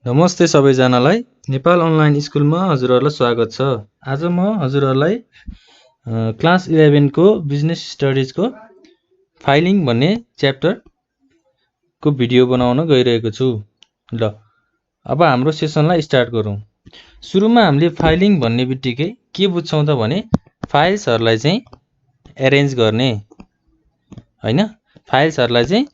नमस्ते सबैजनालाई। नेपाल अनलाइन स्कुलमा हजुरहरूलाई स्वागत छ। आज म हजुरहरूलाई क्लास 11 को बिजनेस स्टडिजको फाइलिङ भन्ने च्याप्टरको भिडियो बनाउन गइरहेको छु। ल अब हाम्रो सेसनलाई स्टार्ट गरौँ। सुरुमा हामीले फाइलिङ भन्ने बित्तिकै के बुझ्छौँ त भने फाइल्सहरूलाई चाहिँ एरेन्ज गर्ने हैन। फाइल्सहरूलाई चाहिँ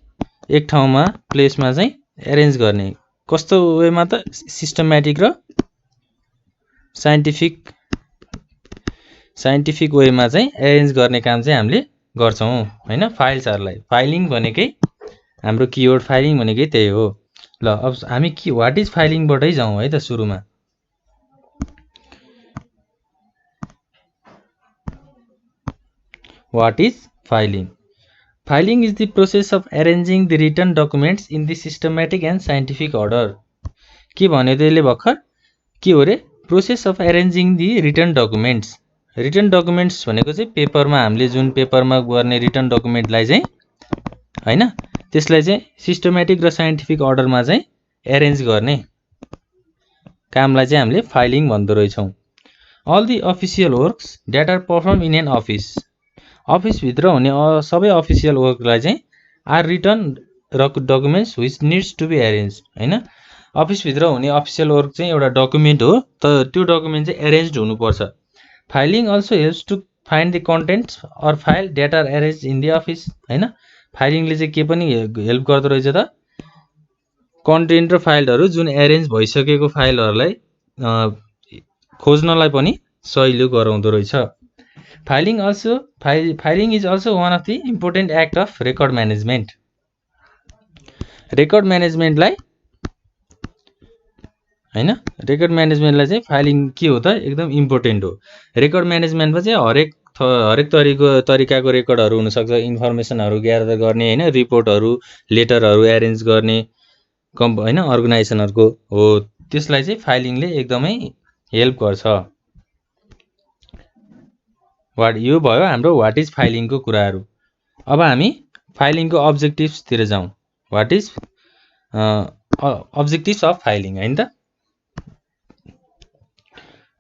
एक ठाउँमा प्लेसमा चाहिँ एरेन्ज गर्ने। कस्तो वेमा त सिस्टमेटिक र साइन्टिफिक वेमा चाहिँ एरेन्ज गर्ने काम चाहिँ हामीले गर्छौँ हैन। फाइल्सहरूलाई फाइलिङ भनेकै हाम्रो किवर्ड फाइलिङ भनेकै त्यही हो। ल अब हामी व्हाट इज फाइलिङबाटै जाउँ है त। सुरुमा what is filing? Filing is the process of arranging the written documents in the systematic and scientific order. के भन्यो त्यसले भर्खर? के हो रे? Process of arranging the written documents. Written documents भनेको चाहिँ पेपरमा हामीले जुन पेपरमा गर्ने रिटन डकुमेन्टलाई चाहिँ हैन, त्यसलाई चाहिँ सिस्टमेटिक र साइन्टिफिक अर्डरमा चाहिँ एरेन्ज गर्ने कामलाई चाहिँ हामीले फाइलिङ भन्दो रहेछौँ। All the official works that are perform in an office. Office भित्र हुने सबै अफिसियल वर्कलाई चाहिँ are written documents which needs to be arrange हैन। अफिस भित्र हुने अफिसियल वर्क चाहिँ एउटा डकुमेन्ट हो, तर त्यो डकुमेन्ट चाहिँ एरेन्ज्ड हुनुपर्छ। Filing also helps to find the contents or file that are arrange in the office हैन। फाइलिङले चाहिँ के पनि हेल्प गर्दो रहेछ त? कन्टेन्ट र फाइलहरू जुन एरेन्ज भइसकेको फाइलहरूलाई खोज्नलाई पनि सजिलो गराउँदो रहेछ। Filing is also one of the important act of record management. Record म्यानेजमेन्टलाई हैन, रेकर्ड म्यानेजमेन्टलाई चाहिँ फाइलिङ के हो त? एकदम इम्पोर्टेन्ट हो। रेकर्ड म्यानेजमेन्टमा चाहिँ हरेक तरिकाको रेकर्डहरू हुनसक्छ। इन्फर्मेसनहरू ग्यादर गर्ने हैन, रिपोर्टहरू लेटरहरू एरेन्ज गर्ने हैन, अर्गनाइजेसनहरूको हो। त्यसलाई चाहिँ फाइलिङले एकदमै हेल्प गर्छ। यो भयो हाम्रो व्हाट इज फाइलिङको कुराहरू। अब हामी फाइलिङको अब्जेक्टिभ्सतिर जाउँ। What is objectives of filing हैन त?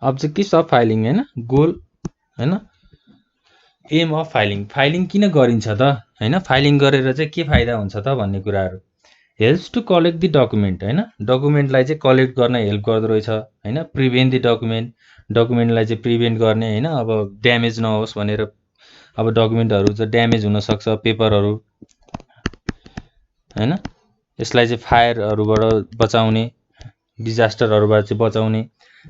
अब्जेक्टिभ्स अफ फाइलिङ हैन, गोल हैन, एम अफ फाइलिङ। फाइलिङ किन गरिन्छ त हैन? फाइलिङ गरेर चाहिँ के फाइदा हुन्छ त भन्ने कुराहरू। Helps to collect the document हैन, डकुमेन्टलाई चाहिँ कलेक्ट गर्न हेल्प गर्दो रहेछ हैन। प्रिभेन्ट द डकुमेन्टलाई चाहिँ प्रिभेन्ट गर्ने हैन। अब ड्यामेज नहोस् भनेर, अब डकुमेन्टहरू चाहिँ ड्यामेज हुनसक्छ, पेपरहरू हैन। यसलाई चाहिँ फायरहरूबाट बचाउने, डिजास्टरहरूबाट चाहिँ बचाउने।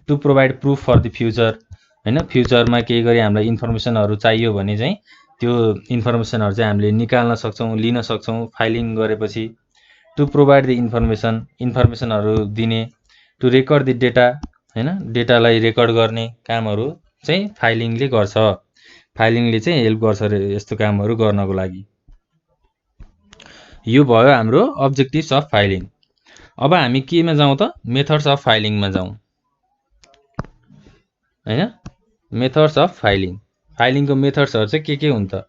To provide proof for the future हैन। फ्युचरमा केही गरी हामीलाई इन्फर्मेसनहरू चाहियो भने चाहिँ त्यो इन्फर्मेसनहरू चाहिँ हामीले निकाल्न सक्छौँ, लिन सक्छौँ फाइलिङ गरेपछि। टु प्रोभाइड द इन्फर्मेसनहरू दिने। टु रेकर्ड द डेटा हैन, डेटालाई रेकर्ड गर्ने कामहरू चाहिँ फाइलिङले गर्छ। फाइलिङले चाहिँ हेल्प गर्छ यस्तो कामहरू गर्नको लागि। यो भयो हाम्रो अब्जेक्टिभ्स अफ फाइलिङ। अब हामी केमा जाउँ त? मेथड्स अफ फाइलिङमा जाउँ हैन। मेथड्स अफ फाइलिङ, फाइलिङको मेथड्सहरू चाहिँ के हुन् त?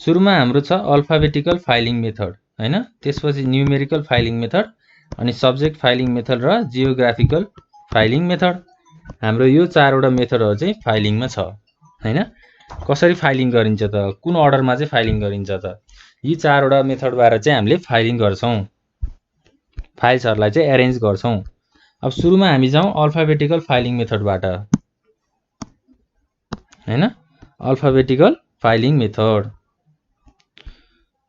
सुरुमा हाम्रो छ अल्फाबेटिकल फाइलिङ मेथड हैन, त्यसपछि न्युमेरिकल फाइलिङ मेथड, अनि सब्जेक्ट फाइलिङ मेथड र जियोग्राफिकल फाइलिङ मेथड। हाम्रो यो चारवटा मेथडहरू चाहिँ फाइलिङमा छ हैन। कसरी फाइलिङ गरिन्छ त? कुन अर्डरमा चाहिँ फाइलिङ गरिन्छ त? यी चारवटा मेथडबाट चाहिँ हामीले फाइलिङ गर्छौँ, फाइल्सहरूलाई चाहिँ एरेन्ज गर्छौँ। अब सुरुमा हामी जाउँ अल्फाबेटिकल फाइलिङ मेथडबाट हैन। Alphabetical filing method.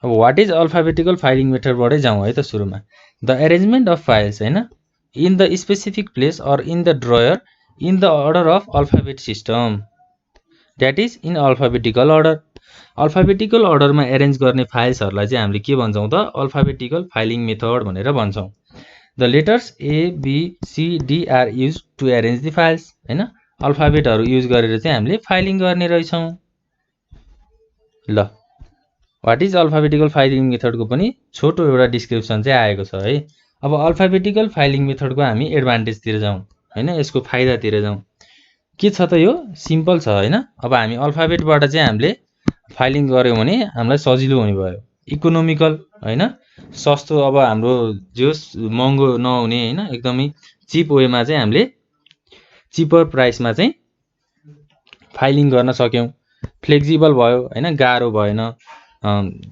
अब व्हाट इज अल्फाबेटिकल फाइलिङ मेथडबाटै जाउँ है त। सुरुमा द एरेन्जमेन्ट अफ फाइल्स हैन, in the specific place or in the drawer in the order of alphabet system, that is in alphabetical order. Alphabetical अर्डरमा arrange गर्ने फाइल्सहरूलाई चाहिँ हामीले के भन्छौँ त? अल्फाबेटिकल फाइलिङ मेथड भनेर भन्छौँ। The letters A B C D are use to arrange the files हैन। अल्फाबेटहरू युज गरेर चाहिँ हामीले फाइलिङ गर्ने रहेछौँ। ल व्हाट इज अल्फाबेटिकल फाइलिङ मेथडको पनि छोटो एउटा डिस्क्रिप्सन चाहिँ आएको छ है। अब अल्फाबेटिकल फाइलिङ मेथडको हामी एडभान्टेजतिर जाउँ हैन, यसको फाइदातिर जाउँ। के छ त? यो सिम्पल छ हैन। अब हामी अल्फाबेटबाट चाहिँ हामीले फाइलिङ गर्यौँ भने हामीलाई सजिलो हुने भयो। इकोनोमिकल हैन, सस्तो। अब हाम्रो जो महँगो नहुने हैन, एकदमै चिप वेमा चाहिँ हामीले चिपर प्राइसमा चाहिँ फाइलिङ गर्न सक्यौँ। फ्लेक्सिबल भयो हैन, गाह्रो भएन,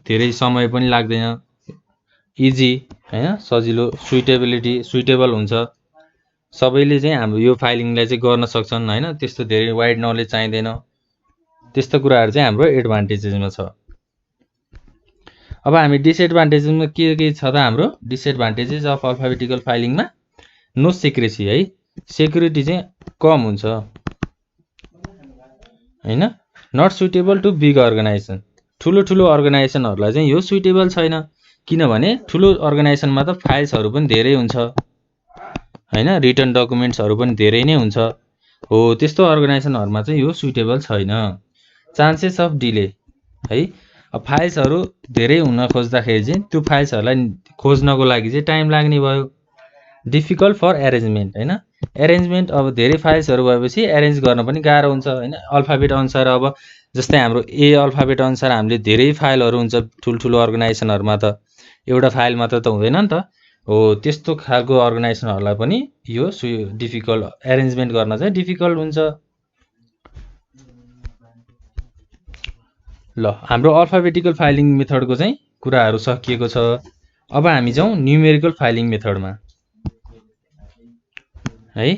धेरै समय पनि लाग्दैन, इजी हैन, सजिलो, सुइटेबल हुन्छ। सबैले चाहिँ हाम्रो यो फाइलिङलाई चाहिँ गर्न सक्छन् हैन, त्यस्तो धेरै वाइड नलेज चाहिँदैन। त्यस्तो कुराहरू चाहिँ हाम्रो एडभान्टेजेसमा छ। अब हामी डिसएडभान्टेजेसमा के छ त हाम्रो डिसएडभान्टेजेस अफ अल्फाबेटिकल फाइलिङमा नो सिक्रेसी है, सेक्युरिटी चाहिँ कम हुन्छ हैन। Not suitable to big organization, ठुलो अर्गनाइजेसनहरूलाई चाहिँ यो सुइटेबल छैन, किनभने ठुलो अर्गनाइजेसनमा त फाइल्सहरू पनि धेरै हुन्छ हैन, रिटर्न डकुमेन्ट्सहरू पनि धेरै नै हुन्छ हो, त्यस्तो अर्गनाइजेसनहरूमा चाहिँ यो सुइटेबल छैन। चान्सेस अफ डिले है, अब फाइल्सहरू धेरै हुन खोज्दाखेरि चाहिँ त्यो फाइल्सहरूलाई खोज्नको लागि चाहिँ टाइम लाग्ने भयो। डिफिकल्ट फर एरेन्जमेन्ट हैन, एरेन्जमेन्ट अब धेरै फाइल्सहरू भएपछि एरेन्ज गर्न पनि गाह्रो हुन्छ हैन। अल्फाबेट अनुसार अब जस्तै हाम्रो ए अल्फाबेट अनुसार हामीले धेरै फाइलहरू हुन्छ ठुल्ठुलो अर्गनाइजेसनहरूमा, त एउटा फाइल मात्र त हुँदैन नि त हो, त्यस्तो खालको अर्गनाइजेसनहरूलाई पनि यो डिफिकल्ट एरेन्जमेन्ट गर्न चाहिँ डिफिकल्ट हुन्छ। ल हाम्रो अल्फाबेटिकल फाइलिङ मेथडको चाहिँ कुराहरू सकिएको छ। अब हामी जाउँ न्युमेरिकल फाइलिङ मेथडमा है,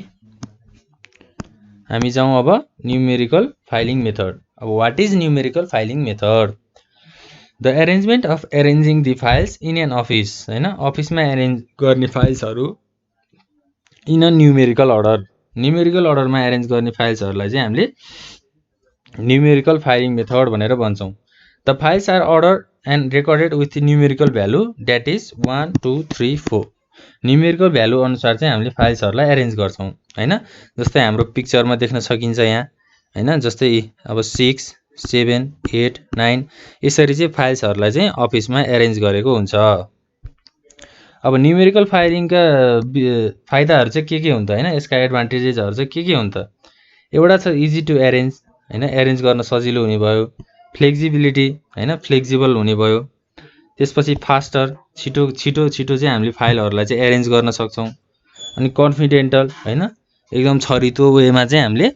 हामी जाउँ अब न्युमेरिकल फाइलिङ मेथड। अब what is numerical filing method? The arrangement of arranging the files in an office हैन, अफिसमा एरेन्ज गर्ने फाइल्सहरू in a numerical order, numerical अर्डरमा एरेन्ज गर्ने फाइल्सहरूलाई चाहिँ हामीले न्युमेरिकल फाइलिङ मेथड भनेर भन्छौँ। The files are order and recorded with numerical value that is 1 2 3 4, numerical value अनुसार चाहिँ हामीले फाइल्सहरूलाई एरेन्ज गर्छौँ हैन। जस्तै हाम्रो पिक्चरमा देख्न सकिन्छ यहाँ हैन, जस्तै अब 6 7 8 9 यसरी चाहिँ फाइल्सहरूलाई चाहिँ अफिसमा एरेन्ज गरेको हुन्छ। अब न्युमेरिकल फाइलिङका फाइदाहरू चाहिँ के हुन्छ हैन, यसका एडभान्टेजेसहरू चाहिँ के हुन् त? एउटा छ इजी टु एरेन्ज हैन, एरेन्ज गर्न सजिलो हुने भयो। फ्लेक्सिबिलिटी हैन, फ्लेक्सिबल हुने भयो। त्यसपछि फास्टर, छिटो चाहिँ हामीले फाइलहरूलाई चाहिँ एरेन्ज गर्न सक्छौँ। अनि कन्फिडेन्टल हैन, एकदम छरितो वेमा चाहिँ हामीले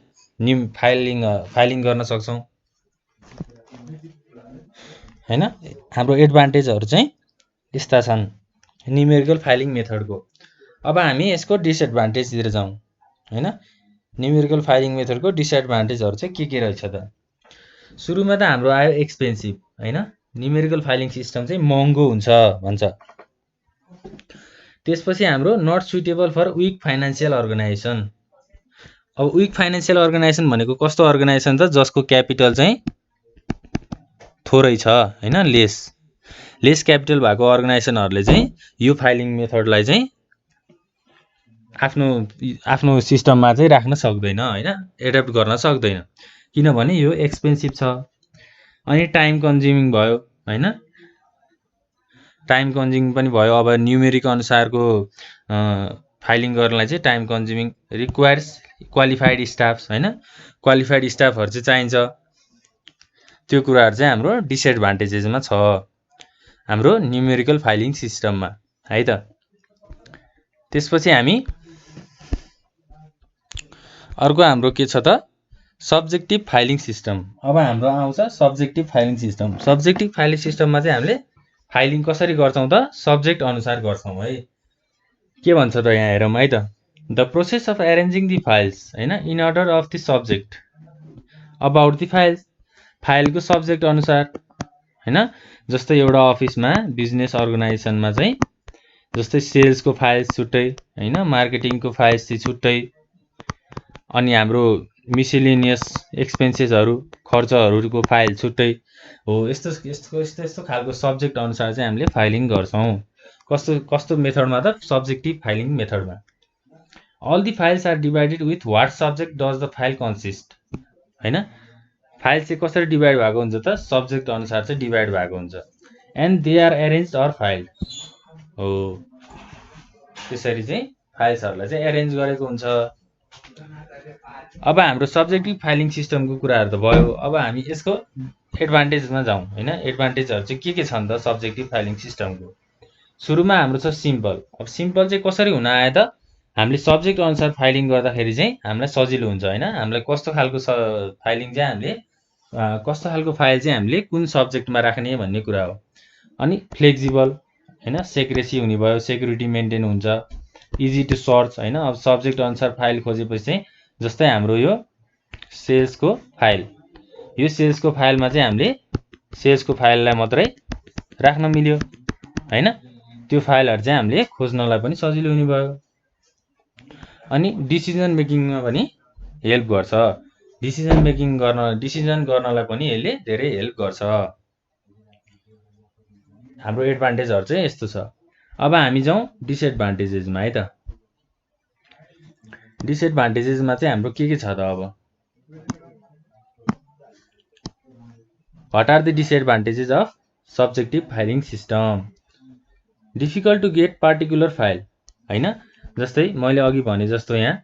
फाइलिङ गर्न सक्छौँ हैन। हाम्रो एडभान्टेजहरू चाहिँ यस्ता छन् न्युमेरिकल फाइलिङ मेथडको। अब हामी यसको डिसएडभान्टेजतिर जाउँ हैन। न्युमेरिकल फाइलिङ मेथडको डिसएडभान्टेजहरू चाहिँ के रहेछ त? सुरुमा त हाम्रो आयो एक्सपेन्सिभ हैन, न्युमेरिकल फाइलिङ सिस्टम चाहिँ महँगो हुन्छ भन्छ। त्यसपछि हाम्रो not suitable for weak financial organisation. अब विक फाइनान्सियल अर्गनाइजेसन भनेको कस्तो अर्गनाइजेसन त? जसको क्यापिटल चाहिँ थोरै छ हैन, लेस क्यापिटल भएको अर्गनाइजेसनहरूले चाहिँ यो फाइलिङ मेथडलाई चाहिँ आफ्नो सिस्टममा चाहिँ राख्न सक्दैन हैन, एडप्ट गर्न सक्दैन, किनभने यो एक्सपेन्सिभ छ। अनि टाइम कन्ज्युमिङ भयो हैन, टाइम कन्ज्युमिङ पनि भयो। अब न्युमेरिक अनुसारको फाइलिङ गर्नलाई चाहिँ time consuming, requires qualified staffs हैन, क्वालिफाइड स्टाफहरू चाहिँ चाहिन्छ। त्यो कुराहरू चाहिँ हाम्रो डिसएडभान्टेजेसमा छ हाम्रो न्युमेरिकल फाइलिङ सिस्टममा है त। त्यसपछि हामी अर्को हाम्रो के छ त? Subjective filing system. अब हाम्रो आउँछ subjective filing system. Subjective filing सिस्टममा चाहिँ हामीले फाइलिङ कसरी गर्छौँ त? सब्जेक्ट अनुसार गर्छौँ है। के भन्छ त यहाँ हेरौँ है त। The process of arranging the files हैन in order of the subject about the files, फाइलको सब्जेक्ट अनुसार हैन। जस्तै एउटा अफिसमा बिजनेस अर्गनाइजेसनमा चाहिँ जस्तै सेल्सको फाइल्स छुट्टै हैन, मार्केटिङको फाइल्स चाहिँ छुट्टै, अनि हाम्रो मिसेलेनियस एक्सपेन्सेसहरू खर्चहरूको फाइल छुट्टै हो। यस्तो खालको सब्जेक्ट अनुसार चाहिँ हामीले फाइलिङ गर्छौँ। कस्तो मेथडमा त? सब्जेक्टिभ फाइलिङ मेथडमा। All the files are divided with what subject does the file consist हैन। फाइल चाहिँ कसरी डिभाइड भएको हुन्छ त? सब्जेक्ट अनुसार चाहिँ डिभाइड भएको हुन्छ। And they are arranged or file हो, त्यसरी चाहिँ फाइल्सहरूलाई चाहिँ एरेन्ज गरेको हुन्छ। अब हाम्रो सब्जेक्टिभ फाइलिङ सिस्टमको कुराहरू त भयो। अब हामी यसको एडभान्टेजमा जाउँ हैन। एडभान्टेजहरू चाहिँ के छन् त सब्जेक्टिभ फाइलिङ सिस्टमको? सुरुमा हाम्रो छ सिम्पल। अब सिम्पल चाहिँ कसरी हुन आयो त? हामीले सब्जेक्ट अनुसार फाइलिङ गर्दाखेरि चाहिँ हामीलाई सजिलो हुन्छ हैन। हामीलाई कस्तो खालको फाइलिङ चाहिँ हामीले कस्तो खालको फाइल चाहिँ हामीले कुन सब्जेक्टमा राख्ने भन्ने कुरा हो। अनि फ्लेक्सिबल हैन, सेक्रेसी हुने भयो, सेक्युरिटी मेन्टेन हुन्छ, इजी टु सर्च हैन। अब सब्जेक्ट अनुसार फाइल खोजेपछि चाहिँ जस्तै हाम्रो यो सेल्सको फाइल, यो सेल्सको फाइलमा चाहिँ हामीले सेल्सको फाइललाई मात्रै राख्न मिल्यो हैन। त्यो फाइलहरु चाहिँ हामीले खोज्नलाई पनि सजिलो हुने भयो। अनि डिसिजन मेकिङमा पनि हेल्प गर्छ। डिसिजन गर्नलाई पनि यसले धेरै हेल्प गर्छ। हाम्रो एडभान्टेजहरु चाहिँ यस्तो छ। अब हामी जाउँ डिसएडभान्टेजेसमा है त। डिसएडभान्टेजेसमा चाहिँ हाम्रो के छ त अब। What are the disadvantages of subjective filing system? Difficult to get particular file हैन। जस्तै मैले अघि भने जस्तो यहाँ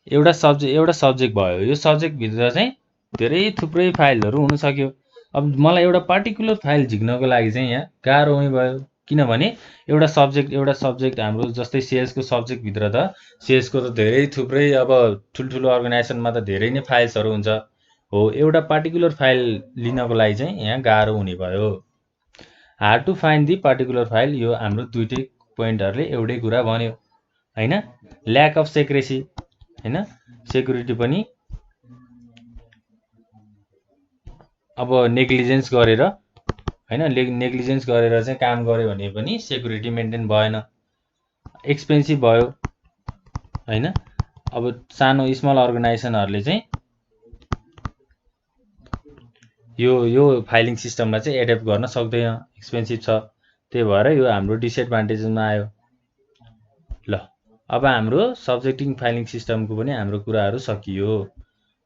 एउटा सब्जेक्ट भयो, यो सब्जेक्ट भित्र चाहिँ धेरै थुप्रै फाइलहरु हुन सक्यो। अब मलाई एउटा पार्टिकुलर फाइल झिक्नको लागि चाहिँ यहाँ गाह्रो हुने भयो, किनभने एउटा सब्जेक्ट हाम्रो जस्तै सेल्सको सब्जेक्ट भित्र त सेल्सको त धेरै थुप्रै अब ठुलठुलो अर्गनाइजेसनमा त धेरै नै फाइल्सहरु हुन्छ हो। एउटा पार्टिकुलर फाइल लिनको लागि चाहिँ यहाँ गाह्रो हुने भयो। Hard to find the particular file, यो हाम्रो दुईटै पोइन्टहरुले एउटै कुरा भन्यो हैन। ल्याक अफ सेक्रेसी हैन, सेक्युरिटी पनि अब नेग्लिजेन्स गरेर हैन, नेग्लिजेन्स गरेर चाहिँ काम गर्यो भने पनि सेक्युरिटी मेन्टेन भएन। एक्सपेन्सिभ भयो हैन। अब सानो स्मल अर्गनाइजेसनहरुले चाहिँ यो फाइलिङ सिस्टममा चाहिँ एडप्ट गर्न सक्दैन, एक्सपेन्सिभ छ। त्यही भएर यो हाम्रो डिसएडभान्टेजमा आयो। ल अब हाम्रो सब्जेक्टिभ फाइलिङ सिस्टमको पनि हाम्रो कुराहरु सकियो।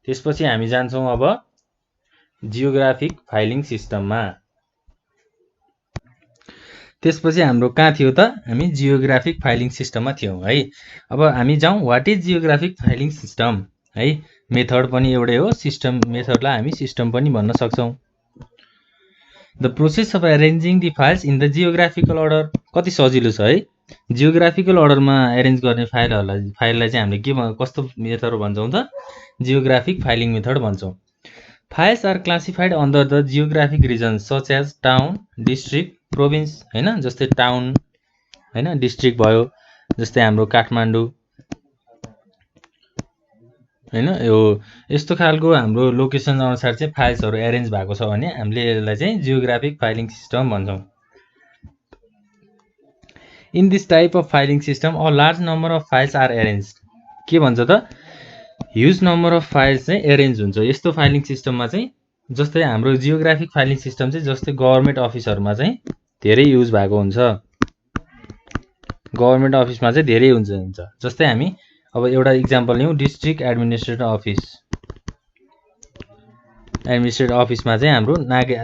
त्यसपछि हामी जान्छौं अब जियोग्राफिक फाइलिङ सिस्टममा। त्यसपछि हाम्रो कहाँ थियो त, हामी जियोग्राफिक फाइलिङ सिस्टममा थियौं है। अब हामी जाउँ what is geographic filing system है। मेथड पनि एउटै हो, सिस्टम मेथडलाई हामी सिस्टम पनि भन्न सक्छौं। The process of arranging the files in the geographical order. कति सजिलो छ है। जियोग्राफिकल अर्डरमा एरेन्ज गर्ने फाइललाई चाहिँ हामीले के कस्तो मेथड भन्छौं त, जियोग्राफिक फाइलिङ मेथड भन्छौं। Files are classified under the geographic region such as town, district, province हैन। जस्तै टाउन हैन, डिस्ट्रिक्ट भयो, जस्तै हाम्रो काठमाडौँ हैन। यो यस्तो खालको हाम्रो लोकेसन अनुसार चाहिँ फाइल्सहरु एरेन्ज भएको छ भने हामीले यसलाई चाहिँ जियोग्राफिक फाइलिङ सिस्टम भन्छौं। In this type of filing system a large number of files are arranged. के भन्छ त, ह्युज नम्बर अफ फाइल्स चाहिँ एरेन्ज हुन्छ यस्तो फाइलिङ सिस्टममा चाहिँ। जस्तै हाम्रो जियोग्राफिक फाइलिङ सिस्टम चाहिँ जस्तै गभर्नमेन्ट अफिसहरुमा चाहिँ धेरै युज भएको हुन्छ। गभर्नमेन्ट अफिसमा चाहिँ धेरै हुन्छ। जस्तै हामी अब एउटा इक्जाम्पल लियौं, डिस्ट्रिक्ट एडमिनिस्ट्रेटिभ अफिसमा चाहिँ हाम्रो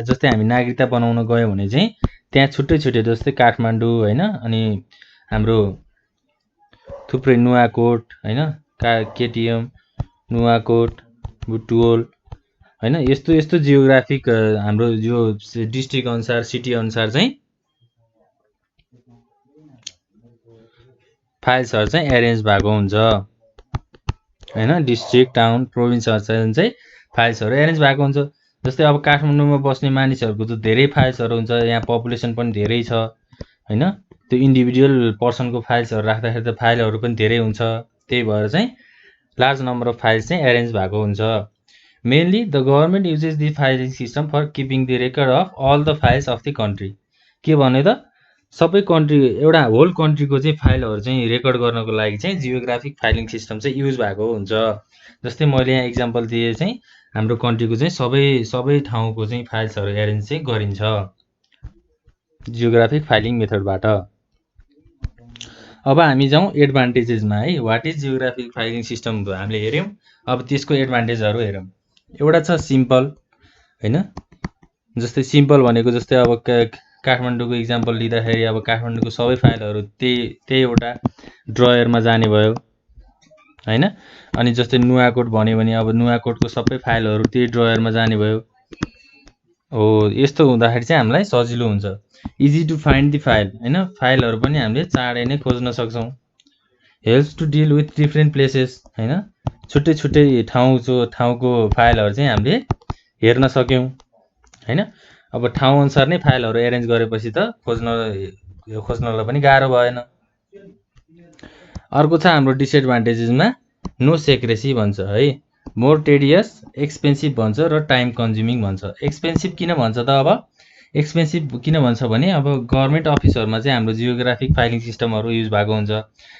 जस्तै हामी नागरिकता बनाउन गयौं भने चाहिँ त्यहाँ छुट्टै जस्तै काठमाडौँ हैन, अनि हाम्रो थुप्रै नुवाकोट हैन, केटीएम, नुवाकोट, बुटवल हैन, यस्तो जियोग्राफिक हाम्रो यो डिस्ट्रिक्ट अनुसार सिटी अनुसार चाहिँ फाइल्सहरु चाहिँ एरेन्ज भएको हुन्छ हैन। डिस्ट्रिक्ट, टाउन, प्रोभिन्स अनुसार चाहिँ फाइल्सहरु एरेन्ज भएको हुन्छ। जस्तै अब काठमाडौँमा बस्ने मानिसहरुको त धेरै फाइल्सहरु हुन्छ, यहाँ पपुलेसन पनि धेरै छ हैन। त्यो इन्डिभिजुअल पर्सनको फाइल्सहरु राख्दाखेरि त फाइलहरु पनि धेरै हुन्छ। त्यही भएर चाहिँ लार्ज नम्बर अफ फाइल्स चाहिँ एरेन्ज भएको हुन्छ। Mainly the government uses the filing system for keeping the record of all the files of the country. के भने त, सबै कन्ट्री, एउटा होल कन्ट्रीको चाहिँ फाइलहरु चाहिँ रेकर्ड गर्नको लागि चाहिँ जियोग्राफिक फाइलिङ सिस्टम चाहिँ युज भएको हुन्छ। जस्तै मैले यहाँ इक्जाम्पल दिए चाहिँ हाम्रो कन्ट्रीको चाहिँ सबै ठाउँको चाहिँ फाइल्सहरु एरेन्ज चाहिँ गरिन्छ जियोग्राफिक फाइलिङ मेथडबाट। अब हामी जाउँ एडभान्टेजेसमा है। What is geographic filing system हामीले हेर्यौं। अब त्यसको एडभान्टेजहरु हेरौं। एउटा छ सिम्पल हैन। जस्तै सिम्पल भनेको जस्तै अब काठमाडौँको इक्जाम्पल लिँदाखेरि अब काठमाडौँको सबै फाइलहरु त्यही एउटा ड्रयरमा जाने भयो हैन। अनि जस्तै नुवाकोट भन्यो भने अब नुवाकोटको सबै फाइलहरु त्यही ड्रयरमा जाने भयो हो। यस्तो हुँदाखेरि चाहिँ हामीलाई सजिलो हुन्छ। Easy to find the file हैन, फाइलहरु पनि हामीले चाँडै नै खोज्न सक्छौं। Helps to deal with different places हैन, छुट्टै छुट्टै ठाउँको फाइलहरू चाहिँ हामीले हेर्न सक्यौँ हैन। अब ठाउँ अनुसार नै फाइलहरू एरेन्ज गरेपछि त खोज्नलाई पनि गाह्रो भएन। अर्को छ हाम्रो डिसएडभान्टेजेसमा नो सेक्रेसी भन्छ है, मोर टेडियस, एक्सपेन्सिभ भन्छ र टाइम कन्ज्युमिङ भन्छ। एक्सपेन्सिभ किन भन्छ त? अब एक्सपेन्सिभ किन भन्छ भने अब गभर्मेन्ट अफिसहरूमा चाहिँ हाम्रो जियोग्राफिक फाइलिङ सिस्टमहरू युज भएको हुन्छ।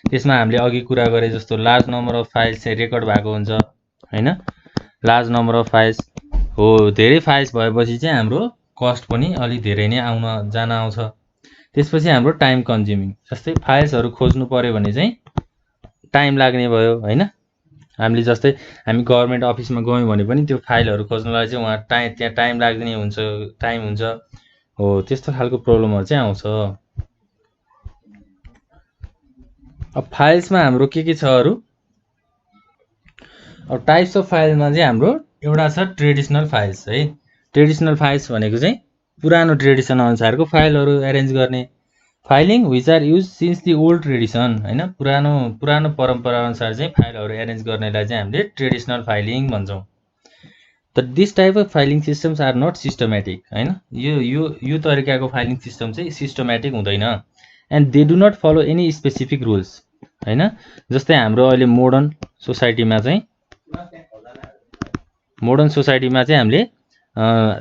त्यसमा हामीले अघि कुरा गरे जस्तो लार्ज नम्बर अफ फाइल्स चाहिँ रेकर्ड भएको हुन्छ हैन। लार्ज नम्बर अफ फाइल्स हो, धेरै फाइल्स भएपछि चाहिँ हाम्रो कस्ट पनि अलि धेरै नै आउन जान आउँछ। त्यसपछि हाम्रो टाइम कन्ज्युमिङ, जस्तै फाइल्सहरू खोज्नु पर्यो भने चाहिँ टाइम लाग्ने भयो हैन। हामीले जस्तै हामी गभर्मेन्ट अफिसमा गयौँ भने पनि त्यो फाइलहरू खोज्नलाई चाहिँ वहाँ त्यहाँ टाइम लाग्ने हुन्छ, टाइम हुन्छ हो, त्यस्तो खालको प्रब्लमहरू चाहिँ आउँछ। अब फाइल्समा हाम्रो के छ अरू? अब टाइप्स अफ फाइलमा चाहिँ हाम्रो एउटा छ ट्रेडिसनल फाइल्स है। ट्रेडिसनल फाइल्स भनेको चाहिँ पुरानो ट्रेडिसन अनुसारको फाइलहरू एरेन्ज गर्ने। Filing which are use since the old tradition हैन, पुरानो परम्परा अनुसार चाहिँ फाइलहरू एरेन्ज गर्नेलाई चाहिँ हामीले ट्रेडिसनल फाइलिङ भन्छौँ। त this type of filing systems are not systematic हैन, यो तरिकाको फाइलिङ सिस्टम चाहिँ सिस्टमेटिक हुँदैन। And they do not follow any specific rules हैन। जस्तै हाम्रो अहिले मोडर्न सोसाइटीमा चाहिँ हामीले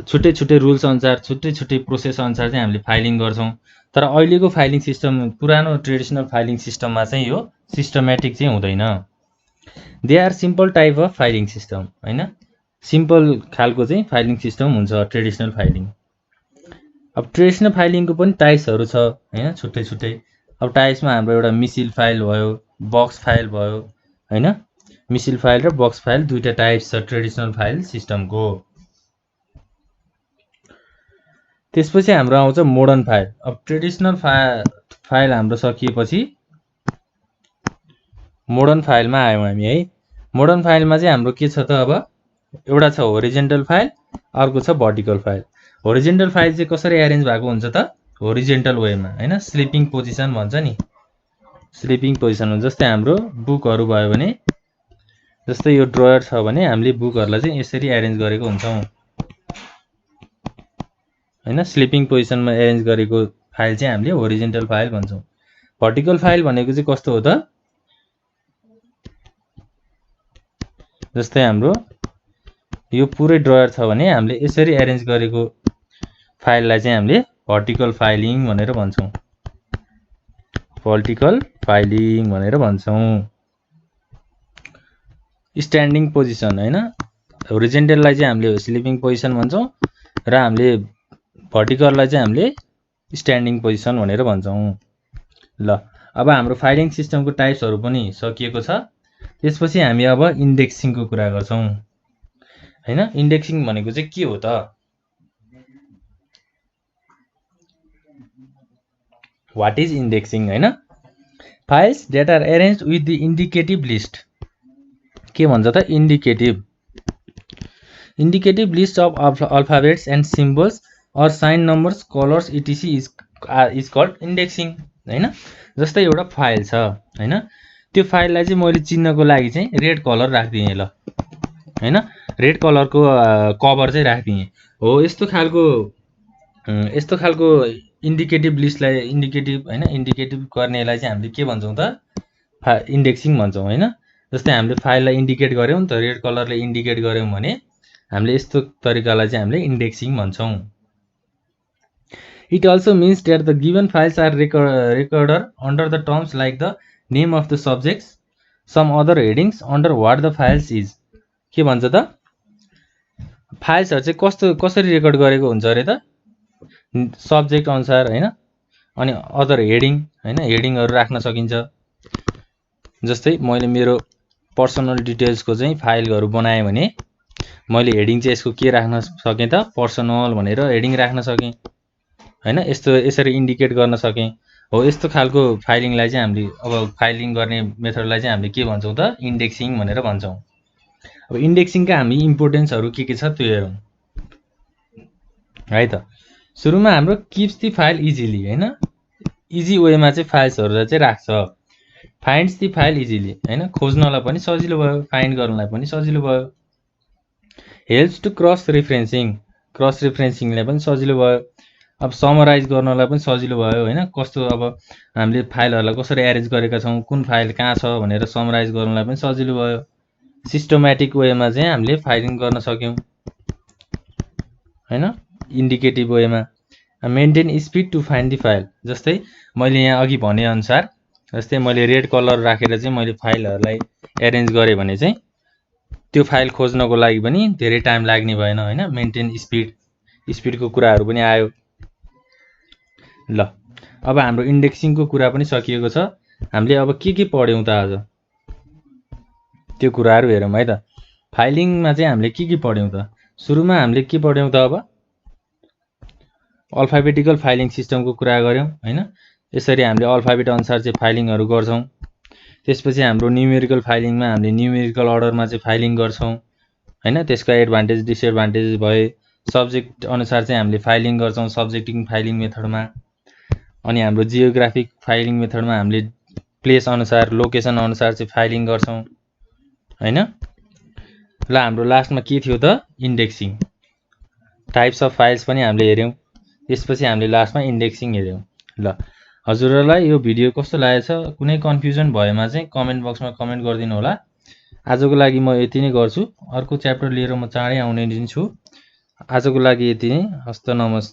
छुट्टै छुट्टै रुल्स अनुसार, छुट्टै छुट्टै प्रोसेस अनुसार चाहिँ हामीले फाइलिङ गर्छौँ। तर अहिलेको फाइलिङ सिस्टम, पुरानो ट्रेडिसनल फाइलिङ सिस्टममा चाहिँ यो सिस्टमेटिक चाहिँ हुँदैन। They are simple type of filing system हैन, सिम्पल खालको चाहिँ फाइलिङ सिस्टम हुन्छ ट्रेडिसनल फाइलिङ। अब ट्रेडिसनल फाइलिङको पनि टाइप्सहरू छ हैन, छुट्टै छुट्टै। अब टाइप्समा हाम्रो एउटा मिसिल फाइल भयो, बक्स फाइल भयो हैन। मिसिल फाइल र बक्स फाइल दुईटा टाइप्स छ ट्रेडिसनल फाइल सिस्टमको। त्यसपछि हाम्रो आउँछ मोडर्न फाइल। अब ट्रेडिसनल फाइल हाम्रो सकिएपछि मोडर्न फाइलमा आयौँ हामी है। मोडर्न फाइलमा चाहिँ हाम्रो के छ त? अब एउटा छ होरिजेन्टल फाइल, अर्को छ भर्टिकल फाइल। होरिजेन्टल फाइल चाहिँ कसरी एरेन्ज भएको हुन्छ त? होरिजेन्टल वेमा हैन, स्लिपिङ पोजिसन भन्छ नि, स्लिपिङ पोजिसन हुन्छ। जस्तै हाम्रो बुकहरू भयो भने, जस्तै यो ड्रयर छ भने हामीले बुकहरूलाई चाहिँ यसरी एरेन्ज गरेको हुन्छौँ हैन। स्लिपिङ पोजिसनमा एरेन्ज गरेको फाइल चाहिँ हामीले होरिजेन्टल फाइल भन्छौँ। भर्टिकल फाइल भनेको चाहिँ कस्तो हो त? जस्तै हाम्रो यो पुरै ड्रयर छ भने हामीले यसरी एरेन्ज गरेको फाइललाई चाहिँ हामीले भर्टिकल फाइलिङ भनेर भन्छौँ। भर्टिकल फाइलिङ भनेर भन्छौँ। स्ट्यान्डिङ पोजिसन हैन, होरिजेन्टललाई चाहिँ हामीले स्लिपिङ पोजिसन भन्छौँ र हामीले भर्टिकललाई चाहिँ हामीले स्ट्यान्डिङ पोजिसन भनेर भन्छौँ। ल, अब हाम्रो फाइलिङ सिस्टमको टाइप्सहरू पनि सकिएको छ। त्यसपछि हामी अब इन्डेक्सिङको कुरा गर्छौँ हैन। इन्डेक्सिङ भनेको चाहिँ के हो त? वाट इज इन्डेक्सिङ हैन? Files that are arrange with the indicative list. के भन्छ त? Indicative list of alphabets and symbols or sign numbers, colors etc is called indexing हैन। जस्तै एउटा फाइल छ हैन, त्यो फाइललाई चाहिँ मैले चिन्नको लागि चाहिँ रेड कलर राखिदिएँ ल हैन, रेड कलरको कभर चाहिँ राखिदिएँ हो। यस्तो खालको इन्डिकेटिभ लिस्टलाई इन्डिकेटिभ गर्नेलाई चाहिँ हामीले के भन्छौँ त? इन्डेक्सिङ भन्छौँ हैन। जस्तै हामीले फाइललाई इन्डिकेट गऱ्यौँ नि त, रेड कलरले इन्डिकेट गऱ्यौँ भने हामीले यस्तो तरिकालाई चाहिँ हामीले इन्डेक्सिङ भन्छौँ। It also means that the given files are recorder under the terms like the name of the subjects, some other headings under what the files is. के भन्छ त? फाइल्सहरू चाहिँ कसरी रेकर्ड गरेको हुन्छ अरे त? सब्जेक्ट अनुसार हैन, अनि अदर हेडिङ हैन, हेडिङहरू राख्न सकिन्छ। जस्तै मैले मेरो पर्सनल डिटेल्सको चाहिँ फाइलहरू बनाएँ भने मैले हेडिङ चाहिँ यसको के राख्न सकेँ त? पर्सनल भनेर हेडिङ राख्न सकेँ हैन। यसरी इन्डिकेट गर्न सकेँ हो। यस्तो खालको फाइलिङलाई चाहिँ हामीले, अब फाइलिङ गर्ने मेथडलाई चाहिँ हामीले के भन्छौँ त? इन्डेक्सिङ भनेर भन्छौँ। अब इन्डेक्सिङका हामी इम्पोर्टेन्सहरू के छ त्यो हेरौँ है त। सुरुमा हाम्रो किप्स द फाइल इजिली हैन, इजी वेमा चाहिँ फाइल्सहरूलाई चाहिँ राख्छ। फाइन्ड्स दी फाइल इजिली, हैन, खोज्नलाई पनि सजिलो भयो, फाइन्ड गर्नलाई पनि सजिलो भयो। हेल्प्स टु क्रस रिफरेन्सिङले पनि सजिलो भयो। अब समराइज गर्नलाई पनि सजिलो भयो, हैन, कस्तो अब हामीले फाइलहरूलाई कसरी एरेन्ज गरेका छौँ, कुन फाइल कहाँ छ भनेर समराइज गर्नलाई पनि सजिलो भयो। सिस्टमेटिक वेमा चाहिँ हामीले फाइलिङ गर्न सक्यौँ, हैन, इन्डिकेटिभ वेमा। Maintain speed to find the file, जस्तै मैले यहाँ अघि भने अनुसार, जस्तै मैले रेड कलर राखेर चाहिँ मैले फाइलहरूलाई एरेन्ज गरेँ भने चाहिँ त्यो फाइल खोज्नको लागि पनि धेरै टाइम लाग्ने भएन, हैन। मेन्टेन स्पिडको कुराहरू पनि आयो। ल, अब हाम्रो इन्डेक्सिङको कुरा पनि सकिएको छ। हामीले अब के पढ्यौँ त आज, त्यो कुराहरू हेरौँ है त। फाइलिङमा चाहिँ हामीले के पढ्यौँ त? सुरुमा हामीले के पढ्यौँ त? अब अल्फाबेटिकल फाइलिङ सिस्टमको कुरा गऱ्यौँ, हैन। यसरी हामीले अल्फाबेट अनुसार चाहिँ फाइलिङहरू गर्छौँ। त्यसपछि हाम्रो न्युमेरिकल फाइलिङमा हामीले न्युमेरिकल अर्डरमा चाहिँ फाइलिङ गर्छौँ, हैन। त्यसका एडभान्टेज डिसएडभान्टेज भए। सब्जेक्ट अनुसार चाहिँ हामीले फाइलिङ गर्छौँ, सब्जेक्टिङ फाइलिङ मेथडमा। अनि हाम्रो जियोग्राफिक फाइलिङ मेथडमा हामीले प्लेस अनुसार, लोकेसन अनुसार चाहिँ फाइलिङ गर्छौँ, हैन। ल, हाम्रो लास्टमा के थियो त? इन्डेक्सिङ। टाइप्स अफ फाइल्स पनि हामीले हेऱ्यौँ। त्यसपछि हामीले लास्टमा इन्डेक्सिङ हेऱ्यौँ। ल, हजुरहरूलाई यो भिडियो कस्तो लागेछ? कुनै कन्फ्युजन भएमा चाहिँ कमेन्ट बक्समा कमेन्ट गरिदिनु होला। आजको लागि म यति नै गर्छु। अर्को च्याप्टर लिएर म चाँडै आउने दिन छु। आजको लागि यति नै। हस्त, नमस्ते।